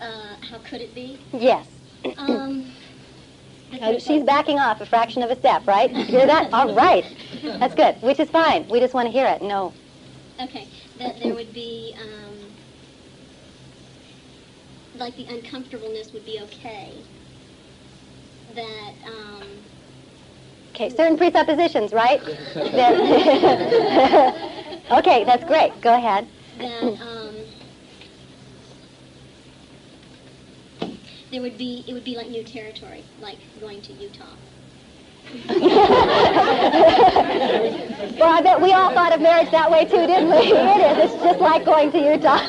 How could it be? Yes. She's backing off a fraction of a step, right? You hear that? All right. That's good, which is fine. We just want to hear it. No. Okay. That there would be, like the uncomfortableness would be okay. That, Okay, certain presuppositions, right? Okay, that's great. Go ahead. That, it would be like new territory, like going to Utah. Well, I bet we all thought of marriage that way too, didn't we? It is. It's just like going to Utah.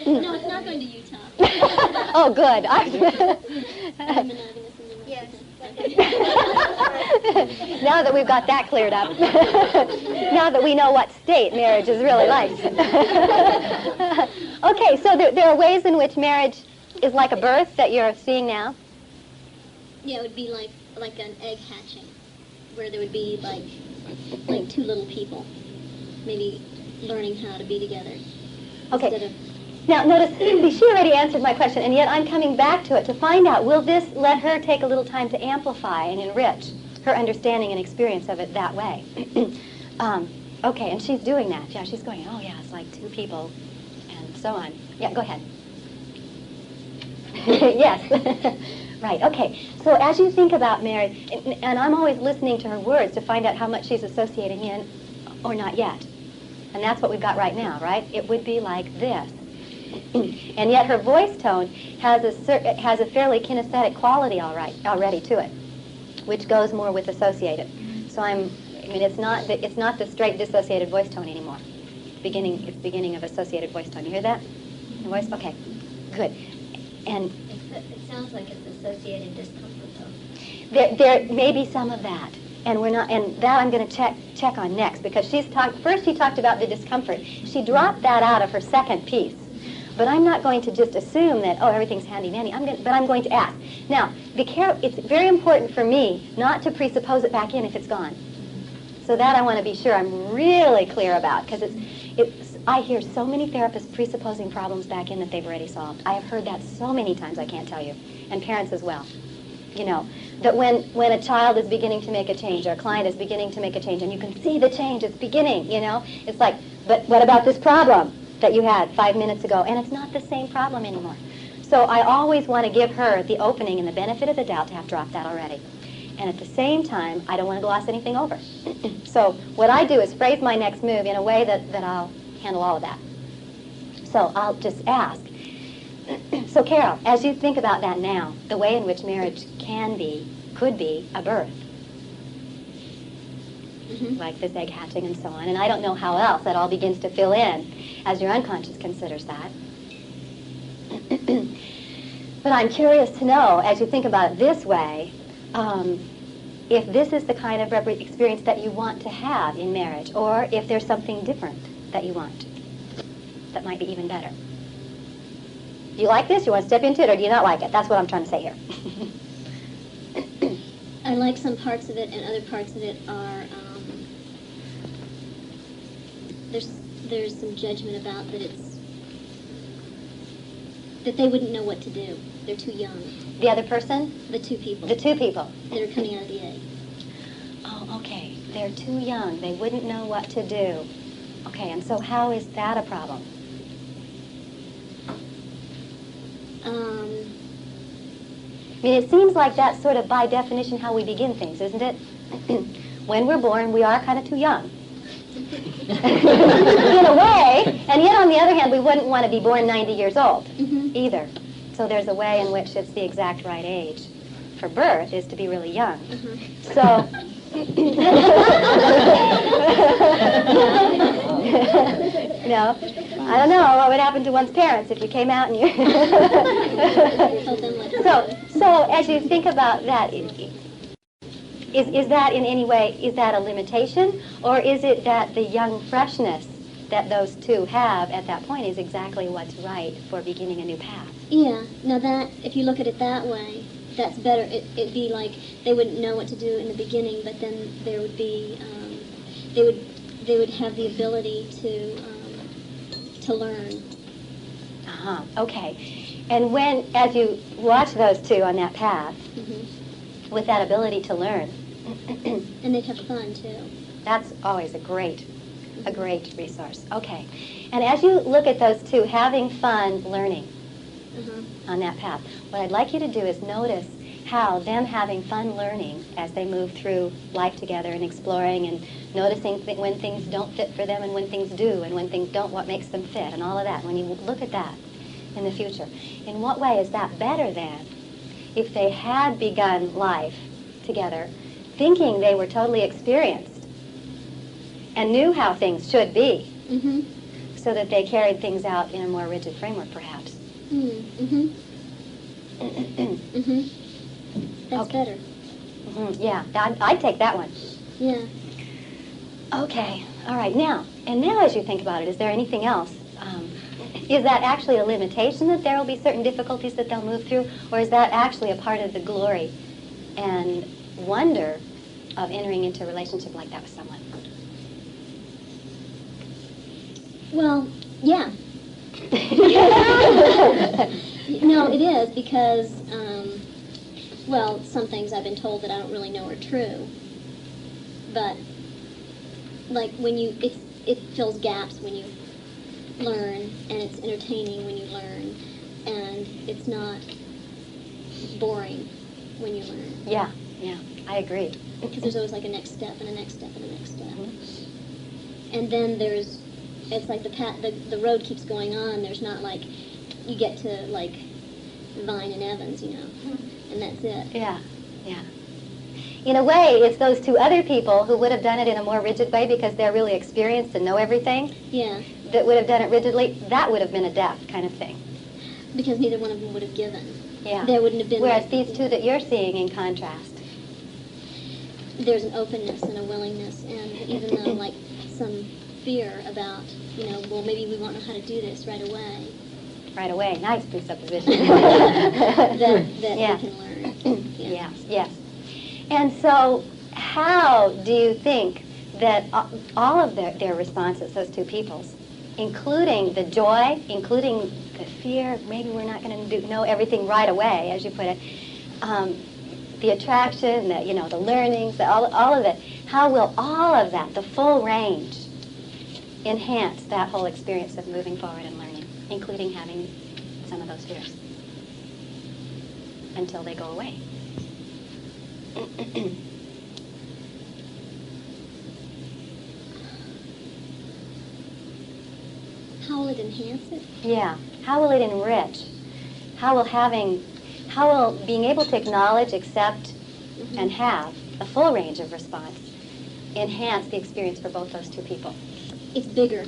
No, it's not going to Utah. Oh, good. Yes. Now that we've got that cleared up, now that we know what state marriage is really like. Okay, so there are ways in which marriage is like a birth that you're seeing now? Yeah, it would be like an egg hatching, where there would be like two little people, maybe learning how to be together. Okay. Now, notice, she already answered my question, and yet I'm coming back to it to find out, will this let her take a little time to amplify and enrich her understanding and experience of it that way? Okay, and she's doing that. Yeah, she's going, oh, yeah, it's like two people, and so on. Yeah, go ahead. Yes. Right, okay. So as you think about marriage, and I'm always listening to her words to find out how much she's associating in or not yet. And that's what we've got right now, right? It would be like this. And yet her voice tone has a fairly kinesthetic quality already to it, which goes more with associated. So it's not the straight dissociated voice tone anymore. It's beginning of associated voice tone. You hear that? The voice? Okay, good. And it sounds like it's associated discomfort, though. There may be some of that. And that I'm going to check on next, because first she talked about the discomfort. She dropped that out of her second piece. But I'm not going to just assume that, oh, everything's handy-dandy. But I'm going to ask. Now, it's very important for me not to presuppose it back in if it's gone. So that I want to be sure I'm really clear about, because I hear so many therapists presupposing problems back in that they've already solved. I have heard that so many times, I can't tell you, and parents as well. You know, that when a child is beginning to make a change, or a client is beginning to make a change, and you can see the change, it's beginning, you know, it's like, but what about this problem that you had 5 minutes ago? And it's not the same problem anymore. So I always want to give her the opening and the benefit of the doubt to have dropped that already. And at the same time, I don't want to gloss anything over. So what I do is phrase my next move in a way that I'll handle all of that. So I'll just ask. So Carol, as you think about that now, the way in which marriage could be a birth, like this egg hatching and so on, and I don't know how else that all begins to fill in as your unconscious considers that. But I'm curious to know, as you think about it this way, if this is the kind of experience that you want to have in marriage, or if there's something different that you want that might be even better. Do you like this? You want to step into it, or do you not like it? That's what I'm trying to say here. I like some parts of it, and other parts of it are, there's some judgment about that they wouldn't know what to do. They're too young. The other person? The two people. The two people. That are coming out of the egg. Oh, okay. They're too young. They wouldn't know what to do. Okay, and so how is that a problem? I mean, it seems like that's sort of by definition how we begin things, isn't it? When we're born, we are kind of too young. In a way, and yet on the other hand, we wouldn't want to be born 90 years old either. So there's a way in which it's the exact right age for birth is to be really young. So, no, I don't know what would happen to one's parents if you came out and you. So as you think about that, is that in any way, is that a limitation, or is it that the young freshness that those two have at that point is exactly what's right for beginning a new path? Yeah. Now that, if you look at it that way, that's better. It'd be like they wouldn't know what to do in the beginning, but then there would be, they would have the ability to to learn. Okay. And as you watch those two on that path, with that ability to learn, and they'd have fun too. That's always a great resource. Okay. And as you look at those two having fun learning on that path, what I'd like you to do is notice how them having fun learning as they move through life together and exploring and noticing when things don't fit for them and when things do and when things don't, what makes them fit and all of that. When you look at that in the future, in what way is that better than if they had begun life together thinking they were totally experienced and knew how things should be, so that they carried things out in a more rigid framework, perhaps? That's better. Yeah, I'd take that one. Yeah. Okay, all right. Now as you think about it, is there anything else? Is that actually a limitation that there will be certain difficulties that they'll move through, or is that actually a part of the glory and wonder of entering into a relationship like that with someone? Well, yeah. No, it is because, well, some things I've been told that I don't really know are true. But, like, when it fills gaps when you learn, and it's entertaining when you learn, and it's not boring when you learn. Yeah, I agree. Because there's always like a next step and a next step and a next step. And then it's like the road keeps going on. There's not like, you get to like Vine and Evans, and that's it. Yeah. In a way, it's those two other people who would have done it in a more rigid way because they're really experienced and know everything. Yeah. That would have done it rigidly. That would have been a death kind of thing. Because neither one of them would have given. Yeah. There wouldn't have been. Whereas these two that you're seeing in contrast, there's an openness and a willingness, and even though like some fear about, well, maybe we won't know how to do this right away. Right away. Nice presupposition. that we can learn. Yeah. Yes. And so how do you think that all of their responses, those two people's, including the joy, including the fear, maybe we're not going to know everything right away, as you put it, the attraction, the learnings, all of it, how will all of that, the full range, enhance that whole experience of moving forward and learning, including having some of those fears, until they go away? How will it enhance it? Yeah. How will it enrich? How will being able to acknowledge, accept, and have a full range of response enhance the experience for both those two people? It's bigger.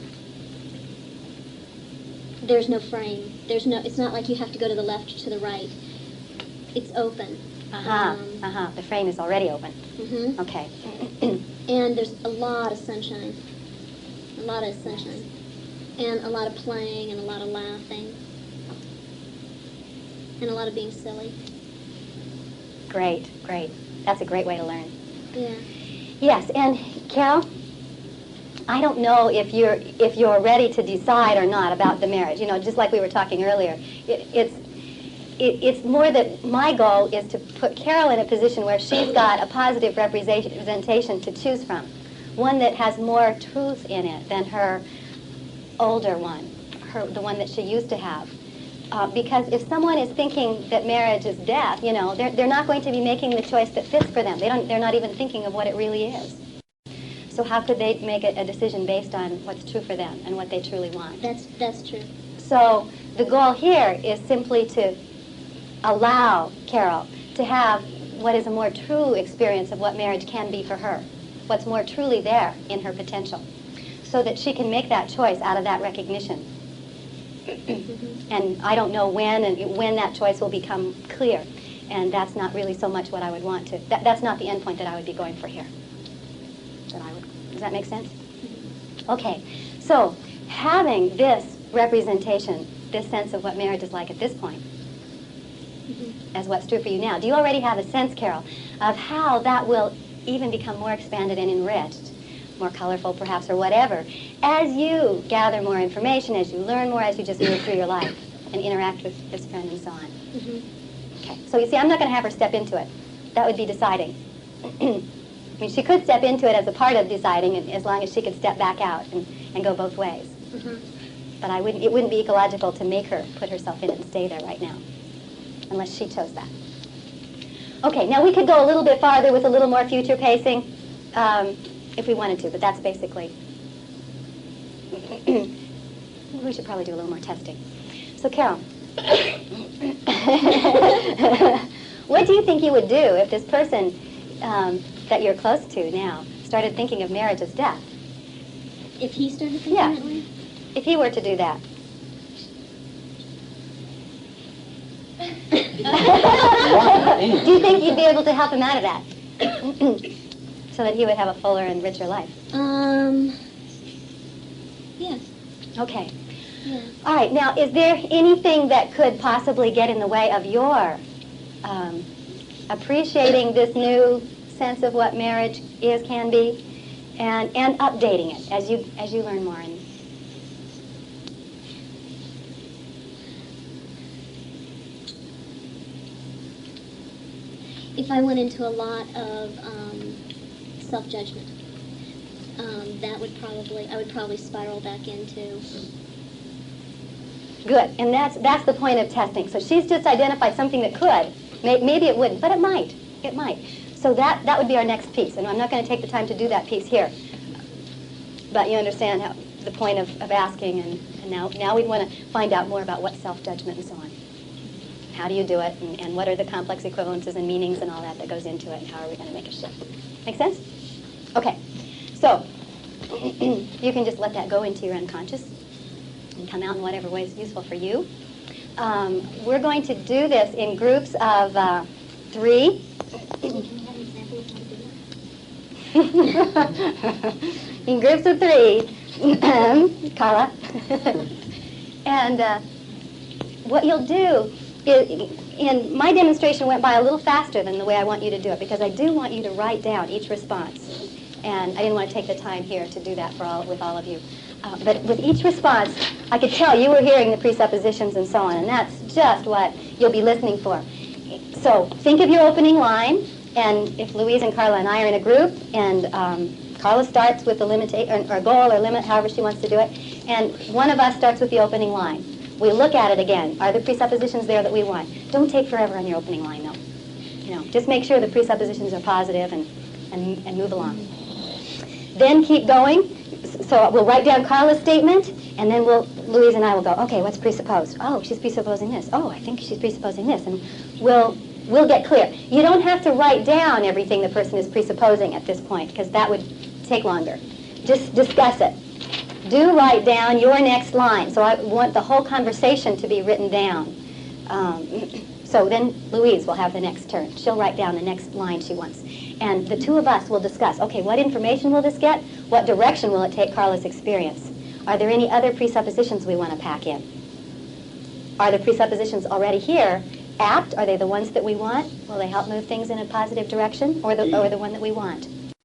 There's no frame. It's not like you have to go to the left or to the right. It's open. The frame is already open. Okay. And there's a lot of sunshine. And a lot of playing and a lot of laughing. And a lot of being silly. Great. That's a great way to learn. Yeah. Yes, and Carol, I don't know if you're ready to decide or not about the marriage. Just like we were talking earlier, it's more that my goal is to put Carol in a position where she's got a positive representation to choose from, one that has more truth in it than her older one, the one that she used to have. Because if someone is thinking that marriage is death, they're not going to be making the choice that fits for them. They're not even thinking of what it really is. So how could they make a decision based on what's true for them and what they truly want? That's true. So the goal here is simply to allow Carol to have what is a more true experience of what marriage can be for her, what's more truly there in her potential, so that she can make that choice out of that recognition. And I don't know when that choice will become clear, and that's not really so much what I would want to. That's not the end point that I would be going for here. Does that make sense? Okay, so having this representation, this sense of what marriage is like at this point, as what's true for you now, do you already have a sense, Carol, of how that will even become more expanded and enriched more colorful perhaps, or whatever, as you gather more information, as you learn more, as you just move through your life and interact with this friend and so on. Okay, so you see, I'm not going to have her step into it. That would be deciding. I mean, she could step into it as a part of deciding, as long as she could step back out and go both ways. But it wouldn't be ecological to make her put herself in it and stay there right now, unless she chose that. Okay, now we could go a little bit farther with a little more future pacing if we wanted to, but that's basically... we should probably do a little more testing. So, Carol, what do you think you would do if this person that you're close to now started thinking of marriage as death? If he started thinking that way? If he were to do that. Do you think you'd be able to help him out of that? So that he would have a fuller and richer life? Yeah. Okay. Yeah. All right, now, is there anything that could possibly get in the way of your appreciating this new sense of what marriage is, can be, and updating it as you learn more? If I went into a lot of self-judgment, I would probably spiral back into. Good, and that's the point of testing. So she's just identified something that could. Maybe it wouldn't, but it might. It might. So that would be our next piece, and I'm not going to take the time to do that piece here. But you understand the point of asking, and now we want to find out more about what self-judgment and so on. How do you do it, and what are the complex equivalences and meanings and all that goes into it, and how are we going to make a shift? Make sense? Okay, so you can just let that go into your unconscious and come out in whatever way is useful for you. We're going to do this in groups of 3. Can you have an example of how to do that? In groups of 3, Carla. And what you'll do and my demonstration went by a little faster than the way I want you to do it, because I do want you to write down each response. And I didn't want to take the time here to do that with all of you. But with each response, I could tell you were hearing the presuppositions and so on, and that's just what you'll be listening for. So think of your opening line, and if Louise and Carla and I are in a group, and Carla starts with the limitation or goal or limit, however she wants to do it, and one of us starts with the opening line. We look at it again. Are the presuppositions there that we want? Don't take forever on your opening line, though. Just make sure the presuppositions are positive and move along. Then keep going. So we'll write down Carla's statement, and then Louise and I will go, okay, what's presupposed? Oh, she's presupposing this. Oh, I think she's presupposing this. And we'll get clear. You don't have to write down everything the person is presupposing at this point, because that would take longer. Just discuss it. Do write down your next line. So I want the whole conversation to be written down. So then Louise will have the next turn. She'll write down the next line she wants. And the two of us will discuss, okay, what information will this get? What direction will it take Carla's experience? Are there any other presuppositions we want to pack in? Are the presuppositions already here apt? Are they the ones that we want? Will they help move things in a positive direction, or the one that we want?